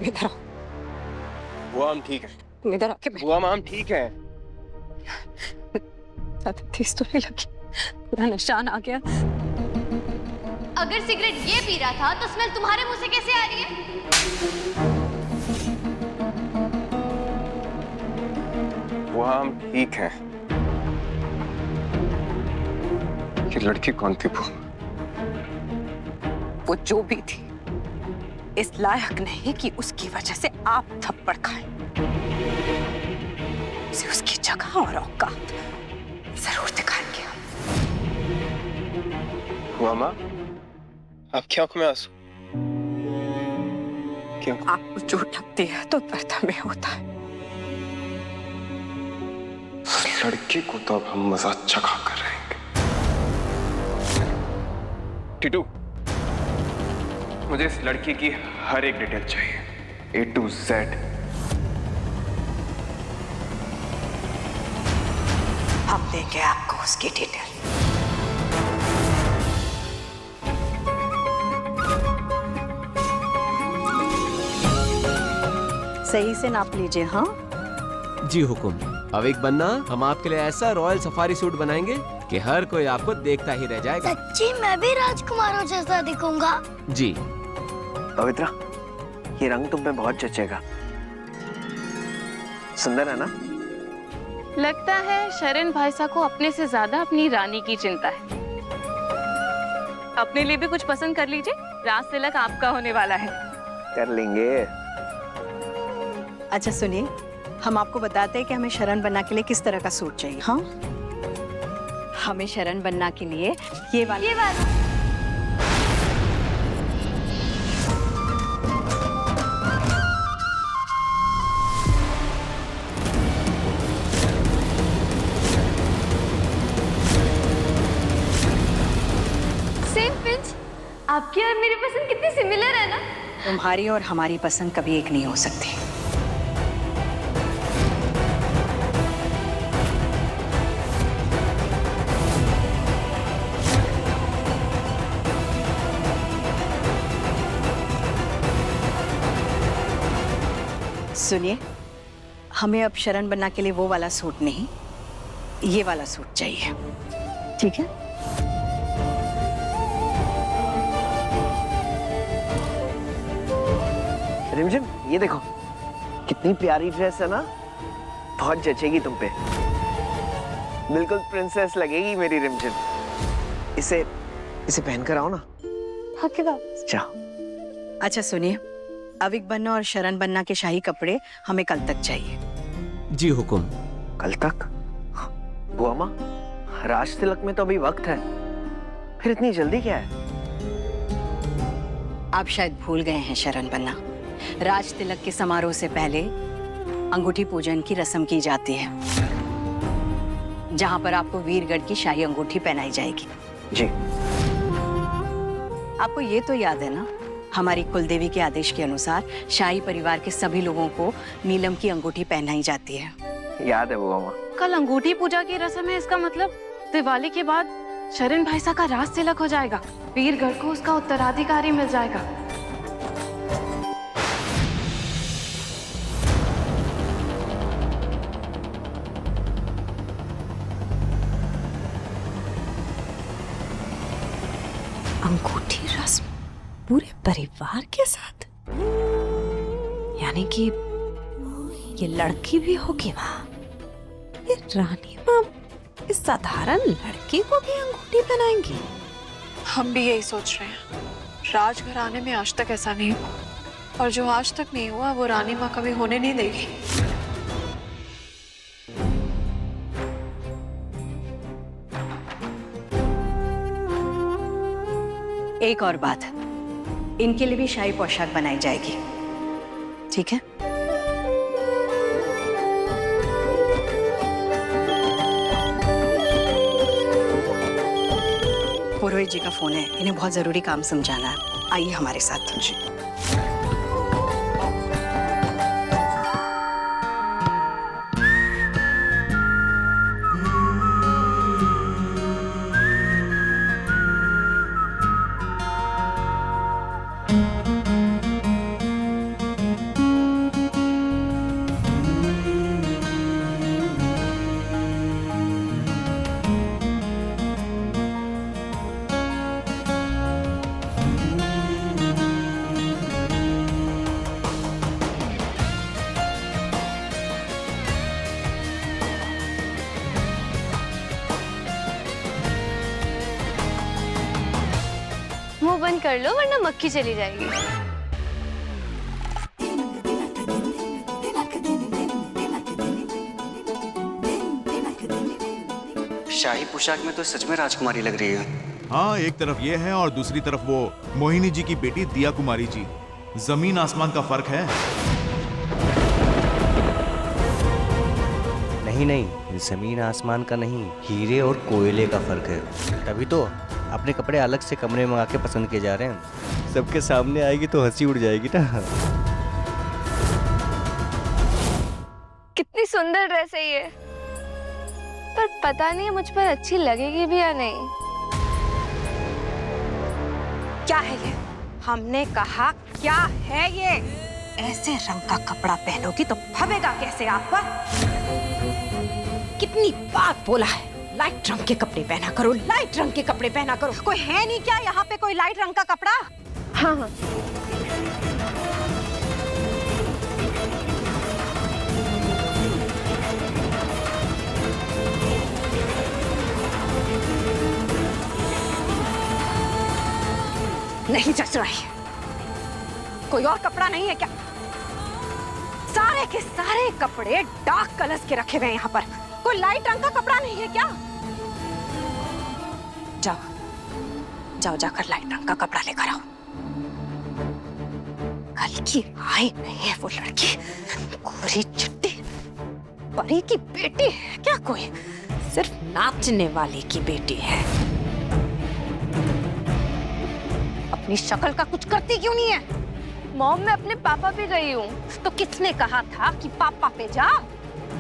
इधर आओ। बुआ हम ठीक है। तुम इधर आके बैठो। बुआ हम ठीक है। ज्यादा तेज तो नहीं लगी, पूरा निशान आ गया। अगर सिगरेट ये पी रहा था तो स्मेल तुम्हारे मुंह से कैसे आ रही है? बुआ हम ठीक है। ये लड़की कौन थी बुआ? वो जो भी थी इस लायक नहीं कि उसकी वजह से आप थप्पड़ खाएं। उसे उसकी जगह और औकात जरूर दिखाएंगे हम। बुआ माँ, आपकी आंखों में आंसू क्यों? आपको चोट लगती है तो दर्द में होता है। उस लड़की को तो अब हम मजा चखा कर रहेंगे। टीटू, मुझे इस लड़की की हर एक डिटेल चाहिए, A to Z। हम देंगे आपको उसकी डिटेल। सही से नाप लीजिए। हाँ जी हुकुम। अविक बन्ना, हम आपके लिए ऐसा रॉयल सफारी सूट बनाएंगे कि हर कोई आपको देखता ही रह जाएगा। सच्ची मैं भी राजकुमारों जैसा दिखूंगा? जी। पवित्रा, ये रंग तुम पे बहुत जचेगा। सुंदर है ना? लगता है शरण भाई साहब को अपने से ज्यादा अपनी रानी की चिंता है। अपने लिए भी कुछ पसंद कर लीजिए, राज तिलक आपका होने वाला है। कर लेंगे। अच्छा सुनिए, हम आपको बताते हैं कि हमें शरण बनना के लिए किस तरह का सूट चाहिए। हाँ, हमें शरण बनना के लिए ये वाला सेम पिंच। आपकी और मेरी पसंद कितनी सिमिलर है ना? तुम्हारी और हमारी पसंद कभी एक नहीं हो सकती। सुनिए, हमें अब शरण बनना के लिए वो वाला सूट नहीं, ये वाला सूट चाहिए। ठीक है? रिमझिम, ये देखो कितनी प्यारी ड्रेस है ना, बहुत जचेगी तुम पे। बिल्कुल प्रिंसेस लगेगी मेरी रिमझिम। इसे पहनकर आओ ना। जाओ। अच्छा सुनिए, अविक बन्ना और शरण बन्ना के शाही कपड़े हमें कल तक चाहिए। जी हुकुम। कल तक? बुआ माँ, राज तिलक में तो अभी वक्त है, फिर इतनी जल्दी क्या है? आप शायद भूल गए हैं शरण बन्ना, राज तिलक के समारोह से पहले अंगूठी पूजन की रस्म की जाती है, जहां पर आपको वीरगढ़ की शाही अंगूठी पहनाई जाएगी। जी। आपको ये तो याद है ना, हमारी कुलदेवी के आदेश के अनुसार शाही परिवार के सभी लोगों को नीलम की अंगूठी पहनाई जाती है। याद है बुआ माँ। कल अंगूठी पूजा की रस्म है, इसका मतलब दिवाली के बाद शरण भाई साहब का राज तिलक हो जाएगा, वीरगढ़ को उसका उत्तराधिकारी मिल जाएगा। अंगूठी रस्म पूरे परिवार के साथ, यानी कि ये लड़की भी होगी वहां। ये रानी माँ इस साधारण लड़की को भी अंगूठी पहनाएंगी? हम भी यही सोच रहे हैं। राजघराने में आज तक ऐसा नहीं हुआ, और जो आज तक नहीं हुआ वो रानी माँ कभी होने नहीं देगी। एक और बात, इनके लिए भी शाही पोशाक बनाई जाएगी। ठीक है? पुरोहित जी का फोन है, इन्हें बहुत जरूरी काम समझाना है। आइए हमारे साथ। जी। कर लो वरना मक्खी चली जाएगी। शाही पोशाक में तो सच में राजकुमारी लग रही है। हाँ, एक तरफ ये है और दूसरी तरफ वो मोहिनी जी की बेटी दिया कुमारी जी। जमीन आसमान का फर्क है। नहीं, जमीन आसमान का नहीं, हीरे और कोयले का फर्क है। तभी तो अपने कपड़े अलग से कमरे में आके पसंद किए जा रहे हैं। सबके सामने आएगी तो हंसी उड़ जाएगी ना। कितनी सुंदर ड्रेस है ये, पर पता नहीं मुझ पर अच्छी लगेगी भी या नहीं। क्या है ये? हमने कहा क्या है ये? ऐसे रंग का कपड़ा पहनोगी तो फबेगा कैसे आप पर? कितनी बार बोला है लाइट रंग के कपड़े पहना करो, लाइट रंग के कपड़े पहना करो। कोई है नहीं क्या यहाँ पे कोई लाइट रंग का कपड़ा? हाँ हाँ, नहीं जच रहा है। कोई और कपड़ा नहीं है क्या? सारे के सारे कपड़े डार्क कलर्स के रखे हुए हैं यहाँ पर। कोई लाइट रंग का कपड़ा नहीं है क्या? जाओ जाओ, जाकर लाइट रंग का कपड़ा लेकर आओ। कल की आई नहीं है वो लड़की, गोरी चिट्टी परी की बेटी है क्या? कोई सिर्फ नाचने वाले की बेटी है। अपनी शक्ल का कुछ करती क्यों नहीं है? मॉम मैं अपने पापा पे गई हूँ। तो किसने कहा था कि पापा पे जा?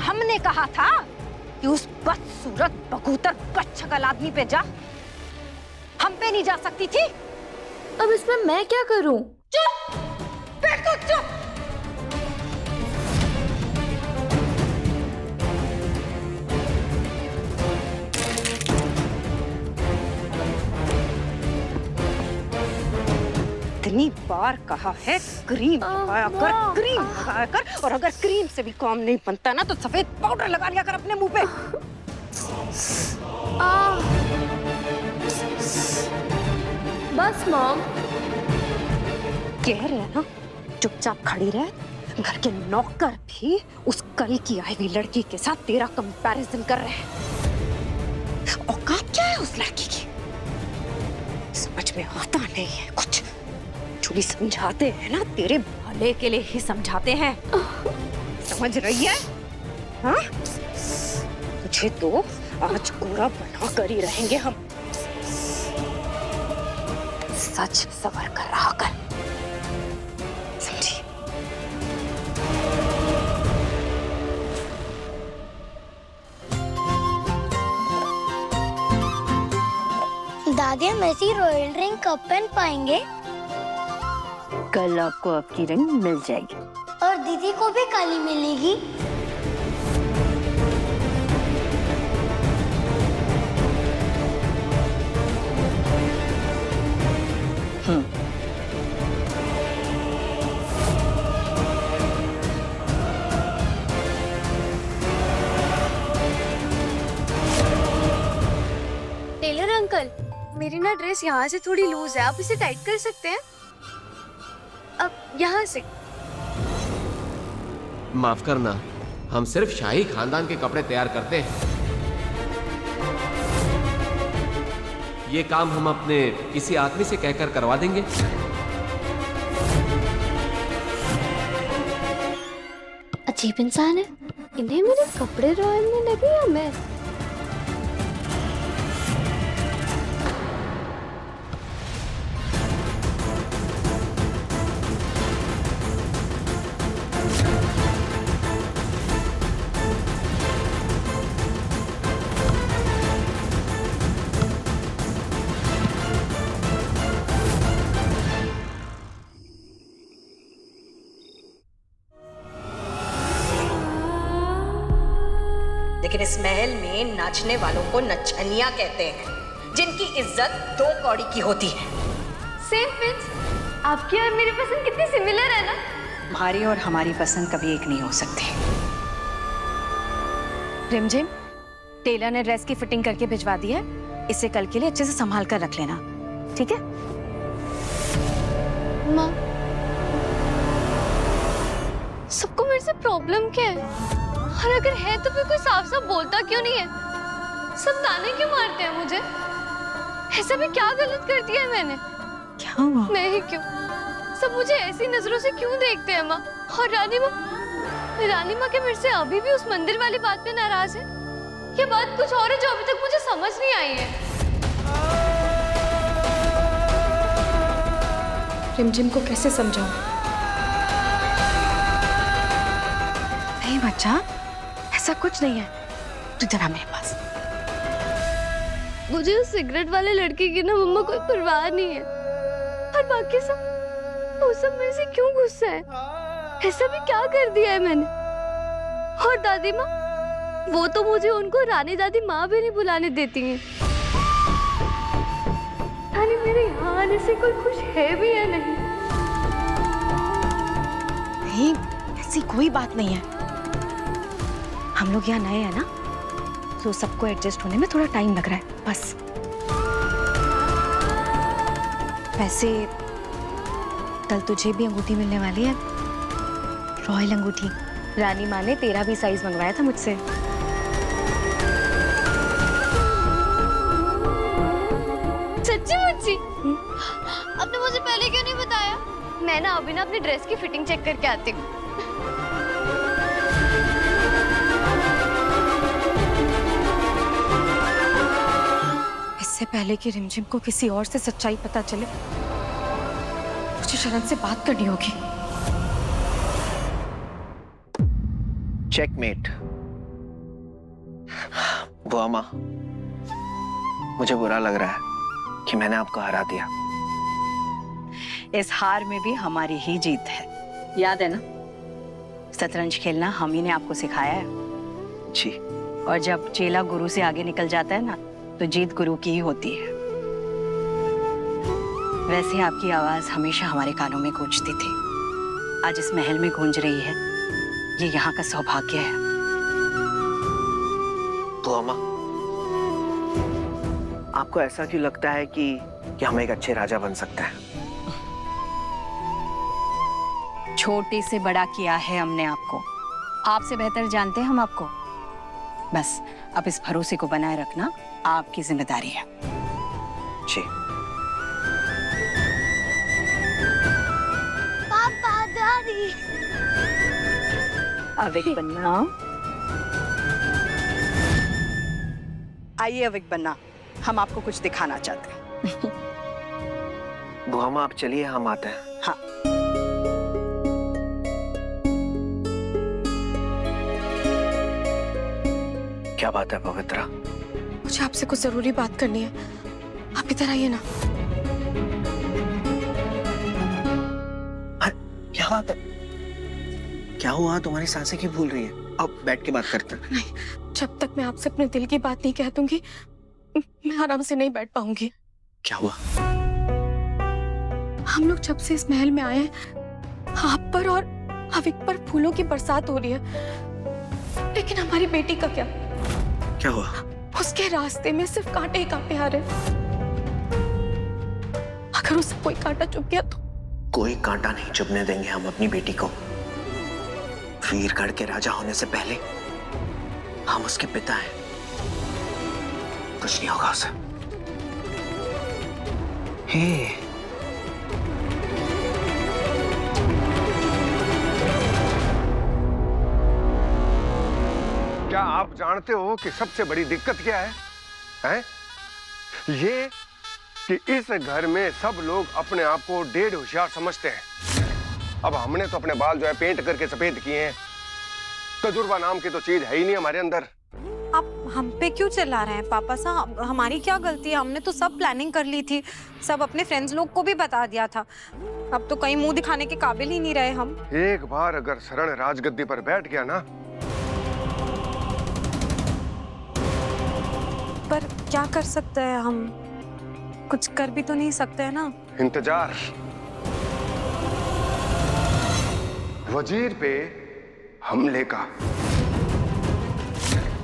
हमने कहा था कि उस बदसूरत बगूतर बदशक्ल आदमी पे जा। हम पे नहीं जा सकती थी? अब इसमें मैं क्या करूँ? चुप, बैठो चुप। इतनी बार कहा है क्रीम लगाया कर, क्रीम लगाया कर, और अगर क्रीम से भी काम नहीं बनता ना तो सफेद पाउडर लगा लिया कर अपने मुंह पे। बस मॉम। कह रहे हैं ना चुपचाप खड़ी रह। घर के नौकर भी उस कल की आई हुई लड़की के साथ तेरा कंपैरिजन कर रहे हैं। औकात क्या है उस लड़की की? समझ में आता नहीं है कुछ। जो भी समझाते हैं ना तेरे भले के लिए ही समझाते हैं। समझ रही है? हाँ? तुझे तो आज पूरा बना कर ही रहेंगे हम। सच सवर कर रहा कर, समझी? दादी हम ऐसी रॉयल रिंग कब पहन पाएंगे? कल आपको आपकी रिंग मिल जाएगी। और दीदी को भी काली मिलेगी? टेलर अंकल, मेरी ना ड्रेस यहाँ से थोड़ी लूज है, आप इसे टाइट कर सकते हैं? अब यहाँ से। माफ करना, हम सिर्फ शाही खानदान के कपड़े तैयार करते हैं। ये काम हम अपने किसी आदमी से कहकर करवा देंगे। अजीब इंसान है, इन्हें मेरे कपड़े रोने लगे या मैं? लेकिन इस महल में नाचने वालों को नचनिया कहते हैं, जिनकी इज्जत 2 कौड़ी की होती है। सेम पिंच, आपकी और मेरी पसंद कितनी सिमिलर है ना? तुम्हारी और हमारी पसंद कभी एक नहीं हो सकती। रिमझिम, टेलर ने ड्रेस की फिटिंग करके भिजवा दी है। इसे कल के लिए अच्छे से संभाल कर रख लेना, ठीक है? माँ, सबको मेरे से प्रॉब्लम क्या है? और अगर है तो फिर कोई साफ साफ बोलता क्यों नहीं है? सब ताने क्यों मारते हैं मुझे? ऐसा भी क्या गलत कर दिया है मैंने? क्या हुआ? मैं ही क्यों? सब मुझे ऐसी नजरों से क्यों देखते हैं माँ? और रानी माँ के मेरे से अभी भी उस मंदिर वाली बात पे नाराज है? ये बात कुछ और है जो अभी तक मुझे समझ नहीं आई है। रिमझिम को कैसे समझाऊं? नहीं बच्चा, ऐसा कुछ नहीं है। तू जरा मेरे पास। मुझे उस सिगरेट वाले लड़के की ना मम्मा कोई परवाह नहीं है, और बाकी सब वो सब मेरे से क्यों गुस्सा है? ऐसा भी क्या कर दिया है मैंने? और दादी माँ, वो तो मुझे उनको रानी दादी माँ भी नहीं बुलाने देती हैं। रानी मेरे यहाँ आने से कोई खुश है भी या नहीं? नहीं, ऐसी कोई बात नहीं है। हम लोग यहाँ नए हैं ना, तो सबको एडजस्ट होने में थोड़ा टाइम लग रहा है, बस। वैसे कल तुझे भी अंगूठी मिलने वाली है, रॉयल अंगूठी। रानी माँ ने तेरा भी साइज मंगवाया था मुझसे। सच्ची मुच्ची? आपने मुझे पहले क्यों नहीं बताया? मैं ना अभी ना अपनी ड्रेस की फिटिंग चेक करके आती हूँ। इससे पहले कि रिमझिम को किसी और से सच्चाई पता चले, मुझे शरण से बात करनी होगी। चेकमेट। बुआ माँ, मुझे बुरा लग रहा है कि मैंने आपको हरा दिया। इस हार में भी हमारी ही जीत है, याद है ना? शतरंज खेलना हम ही ने आपको सिखाया है। जी। और जब चेला गुरु से आगे निकल जाता है ना, तो जीत गुरु की ही होती है। वैसे आपकी आवाज हमेशा हमारे कानों में गूंजती थी, आज इस महल में गूंज रही है। ये यहाँ का सौभाग्य है। बुआ माँ, आपको ऐसा क्यों लगता है कि हम एक अच्छे राजा बन सकते हैं? छोटे से बड़ा किया है हमने आपको, आपसे बेहतर जानते हैं हम आपको। बस अब इस भरोसे को बनाए रखना आपकी जिम्मेदारी है। जी। पापा, दादी। अविक बन्ना, आइए अविक बन्ना, हम आपको कुछ दिखाना चाहते हैं। बुआ माँ, आप चलिए, हम आते हैं। हाँ। क्या बात है पवित्रा? मुझे आपसे कुछ जरूरी बात करनी है, आप इधर आइए ना। क्या बात है? क्या हुआ? तुम्हारी सांसें क्यों भूल रही है? अब बैठ के बात करते हैं। नहीं, जब तक मैं आपसे अपने दिल की बात नहीं कह दूंगी, मैं आराम से नहीं बैठ पाऊंगी। क्या हुआ? हम लोग जब से इस महल में आए, आप पर और अविक पर फूलों की बरसात हो रही है, लेकिन हमारी बेटी का क्या? क्या हुआ? उसके रास्ते में सिर्फ कांटे ही कांटे आ रहे। अगर उसे कोई कांटा चुभ गया तो? कोई कांटा नहीं चुभने देंगे हम अपनी बेटी को। वीरगढ़ के राजा होने से पहले हम उसके पिता हैं। कुछ नहीं होगा उसे। हे, क्या आप जानते हो कि सबसे बड़ी दिक्कत क्या है? हैं? ये कि इस घर में सब लोग अपने आप को डेढ़ होशियार समझते हैं। अब हमने तो अपने बाल जो है पेंट करके सफेद किए हैं। तजुर्बा नाम की तो चीज है ही नहीं हमारे अंदर। आप हम पे क्यों चिल्ला रहे हैं पापा साहब? हमारी क्या गलती है? हमने तो सब प्लानिंग कर ली थी, सब अपने फ्रेंड्स लोग को भी बता दिया था। अब तो कहीं मुंह दिखाने के काबिल ही नहीं रहे हम। एक बार अगर शरण राजगद्दी पर बैठ गया ना, पर क्या कर सकते हैं हम? कुछ कर भी तो नहीं सकते हैं ना। इंतजार। वजीर पे हमले का।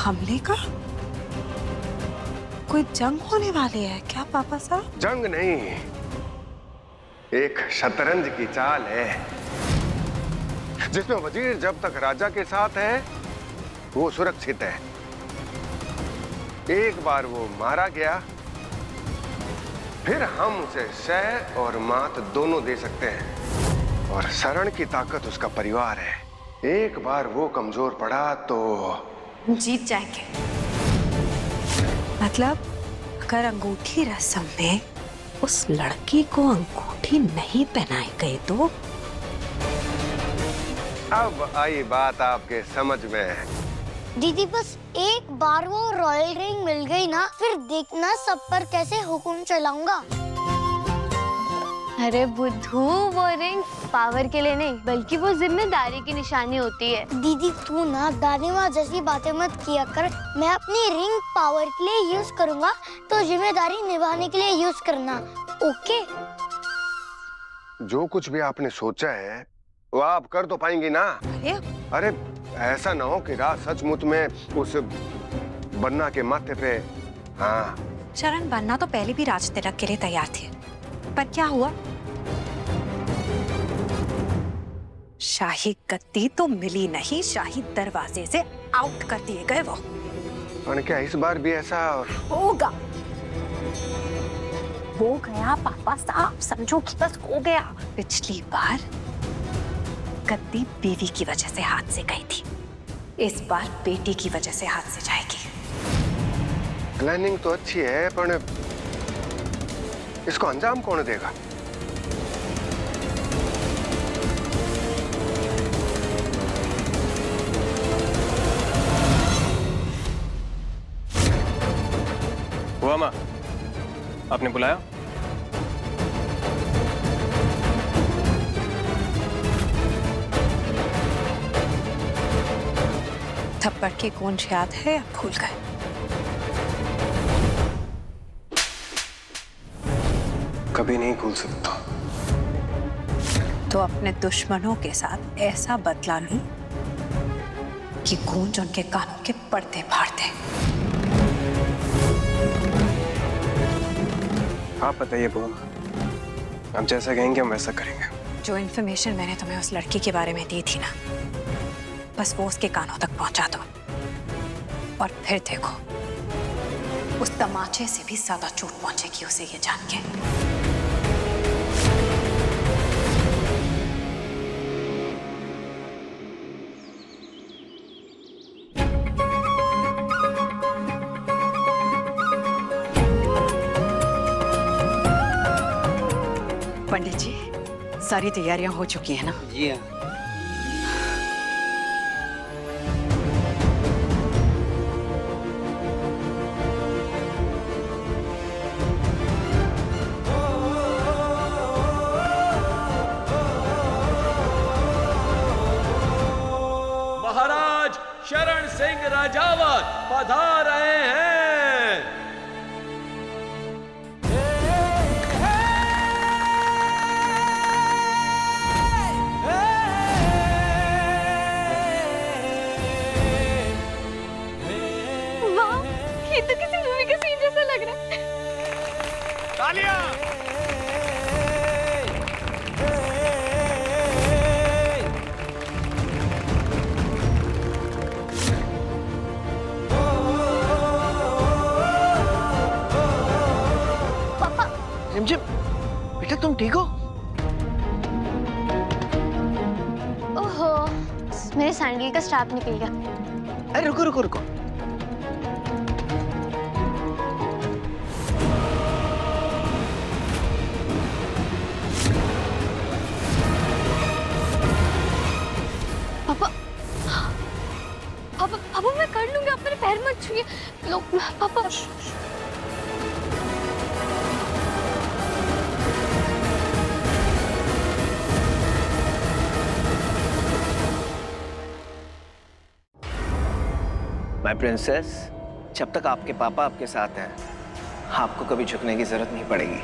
हमले का? कोई जंग होने वाली है क्या पापा साहब? जंग नहीं, एक शतरंज की चाल है जिसमें वजीर जब तक राजा के साथ है वो सुरक्षित है। एक बार वो मारा गया फिर हम उसे शय और मात दोनों दे सकते हैं और शरण की ताकत उसका परिवार है। एक बार वो कमजोर पड़ा तो जीत जाएंगे। मतलब अगर अंगूठी रस्म में उस लड़की को अंगूठी नहीं पहनाई गई तो? अब आई बात आपके समझ में। दीदी बस एक बार वो रॉयल रिंग मिल गई ना, फिर देखना सब पर कैसे हुक्म चलाऊंगा। अरे बुद्धू, वो रिंग पावर के लिए नहीं बल्कि वो जिम्मेदारी की निशानी होती है। दीदी तू ना दादी माँ जैसी बातें मत किया कर। मैं अपनी रिंग पावर के लिए यूज करूंगा तो जिम्मेदारी निभाने के लिए यूज करना, ओके? जो कुछ भी आपने सोचा है वो आप कर तो पाएंगी ना? अरे ऐसा ना हो कि रात सचमुच में उस बन्ना के माथे पे। हाँ शरण, बन्ना तो पहले भी राज तिलक के लिए तैयार थे, पर क्या हुआ? शाही गद्दी तो मिली नहीं, शाही दरवाजे से आउट कर दिए गए वो। और क्या इस बार भी ऐसा होगा? हो गया पापा साहब, समझो कि बस हो गया। पिछली बार गद्दी बीवी की वजह से हाथ से गई थी, इस बार बेटी की वजह से हाथ से जाएगी। प्लानिंग तो अच्छी है पर इसको अंजाम कौन देगा? हुआ माँ, आपने बुलाया? थप्पड़ की गूंज याद है या भूल गए? कभी नहीं भूल सकता। तो अपने दुश्मनों के साथ ऐसा बदला लूं कि गूंज उनके कानों के पर्दे फाड़ दे। आप बताइए बुआ, आप जैसा कहेंगे हम वैसा करेंगे। जो इन्फॉर्मेशन मैंने तुम्हें उस लड़की के बारे में दी थी ना, बस वो उसके कानों तक पहुंचा दो और फिर देखो उस तमाचे से भी ज्यादा चोट पहुंचेगी उसे, ये जान के। पंडित जी, सारी तैयारियां हो चुकी हैं ना? जी हाँ। महाराज शरण सिंह राजावत पधार रहे हैं। ये तो किसी मूवी का सीन जैसा लग रहा है। तालियां! पापा, रिमझिम, बेटा तुम ठीक हो? ओहो, मेरे सैंडल का स्ट्रैप निकल गया। अरे रुको रुको रुको। पापा, पापा, पापा मैं कर लूंगी, आप मेरे पैर मत छूइए। लो पापा। माय प्रिंसेस, जब तक आपके पापा आपके साथ हैं, आपको कभी झुकने की जरूरत नहीं पड़ेगी।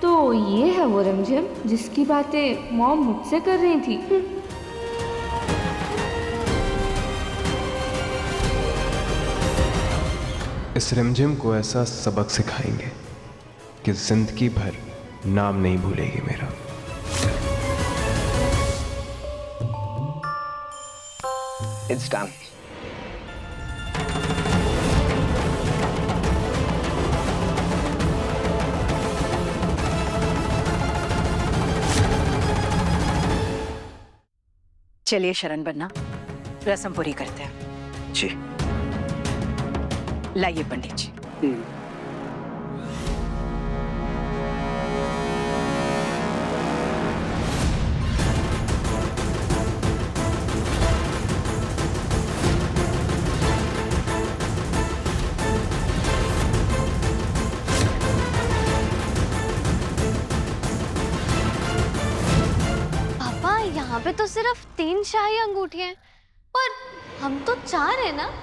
तो ये है वो रिमझिम जिसकी बातें मॉम मुझसे कर रही थी। इस रिमझिम को ऐसा सबक सिखाएंगे कि जिंदगी भर नाम नहीं भूलेगी मेरा। It's done. चलिए शरण बन्ना, रस्म पूरी करते हैं। जी। लाइए पंडित जी। पापा यहाँ पे तो सिर्फ 3 शाही अंगूठियां हैं और हम तो 4 है ना।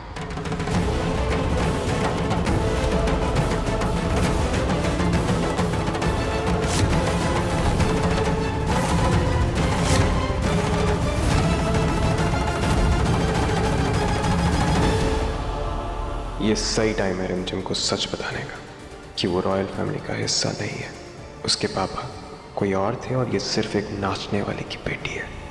ये सही टाइम है रिमझिम को सच बताने का कि वो रॉयल फैमिली का हिस्सा नहीं है। उसके पापा कोई और थे और ये सिर्फ एक नाचने वाले की बेटी है।